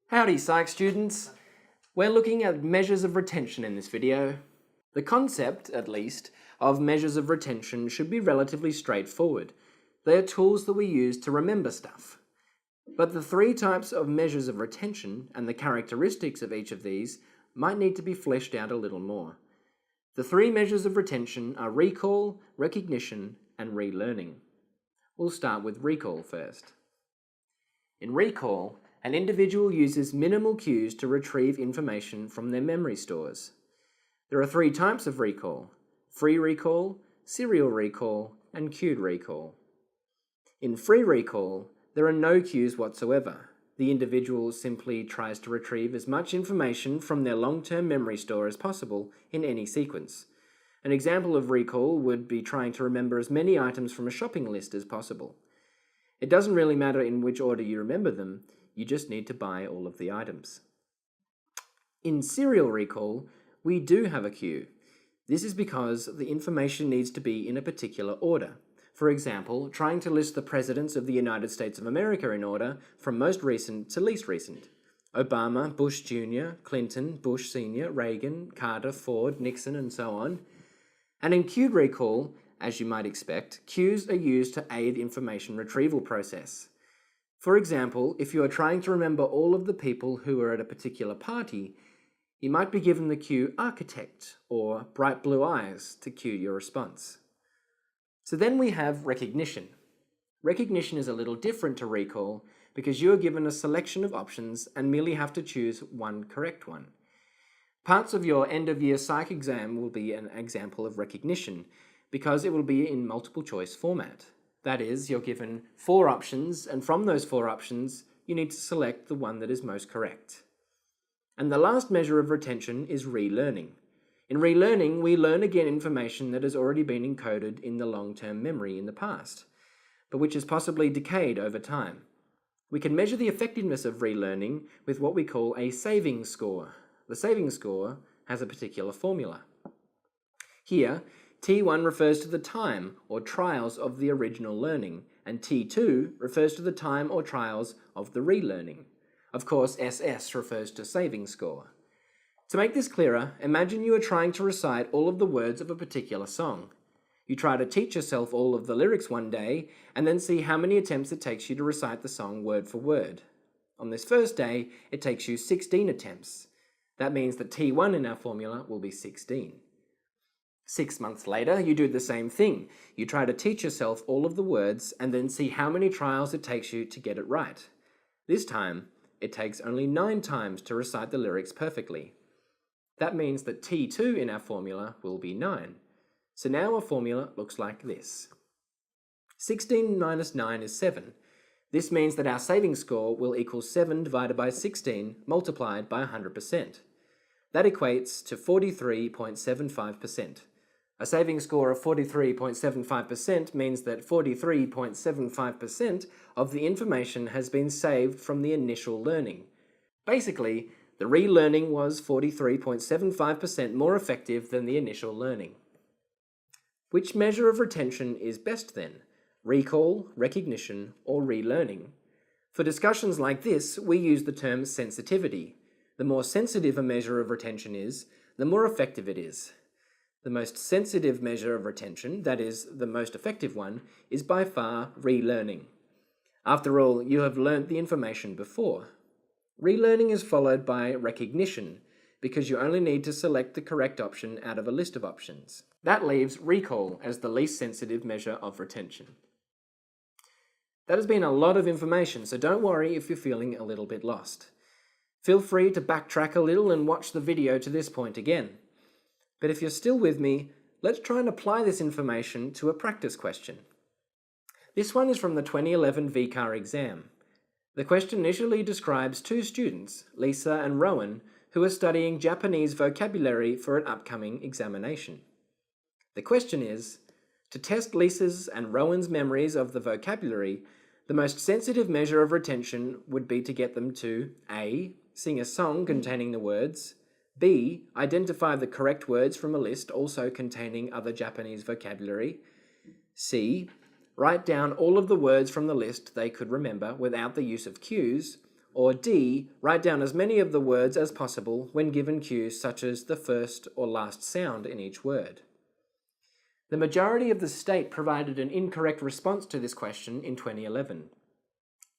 Howdy Psych students! We're looking at measures of retention in this video. The concept, at least, of measures of retention should be relatively straightforward. They are tools that we use to remember stuff. But the three types of measures of retention and the characteristics of each of these might need to be fleshed out a little more. The three measures of retention are recall, recognition, and relearning. We'll start with recall first. In recall, an individual uses minimal cues to retrieve information from their memory stores. There are three types of recall: free recall, serial recall, and cued recall. In free recall, there are no cues whatsoever. The individual simply tries to retrieve as much information from their long-term memory store as possible in any sequence. An example of recall would be trying to remember as many items from a shopping list as possible. It doesn't really matter in which order you remember them, you just need to buy all of the items. In serial recall, we do have a cue. This is because the information needs to be in a particular order. For example, trying to list the presidents of the United States of America in order from most recent to least recent. Obama, Bush Jr., Clinton, Bush Sr., Reagan, Carter, Ford, Nixon, and so on. And in cued recall, as you might expect, cues are used to aid information retrieval process. For example, if you are trying to remember all of the people who were at a particular party, you might be given the cue architect or bright blue eyes to cue your response. So then we have recognition. Recognition is a little different to recall because you are given a selection of options and merely have to choose one correct one. Parts of your end-of-year psych exam will be an example of recognition because it will be in multiple choice format. That is, you're given 4 options, and from those 4 options, you need to select the one that is most correct. And the last measure of retention is relearning. In relearning, we learn again information that has already been encoded in the long-term memory in the past, but which has possibly decayed over time. We can measure the effectiveness of relearning with what we call a saving score. The saving score has a particular formula. Here, T1 refers to the time or trials of the original learning, and T2 refers to the time or trials of the relearning. Of course, SS refers to saving score. To make this clearer, imagine you are trying to recite all of the words of a particular song. You try to teach yourself all of the lyrics one day, and then see how many attempts it takes you to recite the song word for word. On this first day, it takes you 16 attempts. That means that T1 in our formula will be 16. 6 months later, you do the same thing. You try to teach yourself all of the words and then see how many trials it takes you to get it right. This time, it takes only 9 times to recite the lyrics perfectly. That means that T2 in our formula will be 9. So now our formula looks like this. 16 minus 9 is 7. This means that our saving score will equal 7 divided by 16 multiplied by 100%. That equates to 43.75%. A saving score of 43.75% means that 43.75% of the information has been saved from the initial learning. Basically, the relearning was 43.75% more effective than the initial learning. Which measure of retention is best then? Recall, recognition, or relearning? For discussions like this, we use the term sensitivity. The more sensitive a measure of retention is, the more effective it is. The most sensitive measure of retention, that is, the most effective one, is by far relearning. After all, you have learnt the information before. Relearning is followed by recognition, because you only need to select the correct option out of a list of options. That leaves recall as the least sensitive measure of retention. That has been a lot of information, so don't worry if you're feeling a little bit lost. Feel free to backtrack a little and watch the video to this point again. But if you're still with me, let's try and apply this information to a practice question. This one is from the 2011 VCAR exam. The question initially describes 2 students, Lisa and Rowan, who are studying Japanese vocabulary for an upcoming examination. The question is, to test Lisa's and Rowan's memories of the vocabulary, the most sensitive measure of retention would be to get them to A. Sing a song containing the words, B. Identify the correct words from a list also containing other Japanese vocabulary, C. Write down all of the words from the list they could remember without the use of cues, Or D, write down as many of the words as possible when given cues such as the first or last sound in each word. The majority of the state provided an incorrect response to this question in 2011.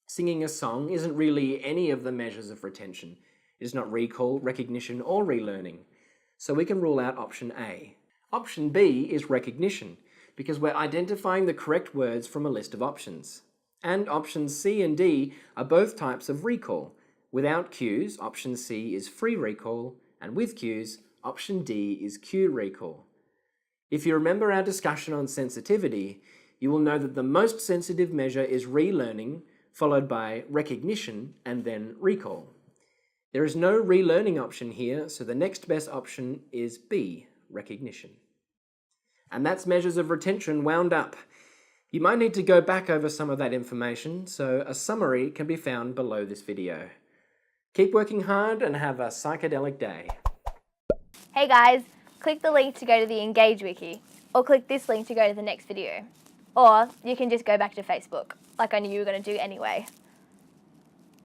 Singing a song isn't really any of the measures of retention. It is not recall, recognition, or relearning. So we can rule out option A. Option B is recognition, because we're identifying the correct words from a list of options. And options C and D are both types of recall. Without cues, option C is free recall, and with cues, option D is cue recall. If you remember our discussion on sensitivity, you will know that the most sensitive measure is relearning, followed by recognition, and then recall. There is no relearning option here, so the next best option is B, recognition. And that's measures of retention wound up. You might need to go back over some of that information, so a summary can be found below this video. Keep working hard and have a psychedelic day. Hey guys, click the link to go to the Engage Wiki, or click this link to go to the next video. Or you can just go back to Facebook, like I knew you were going to do anyway.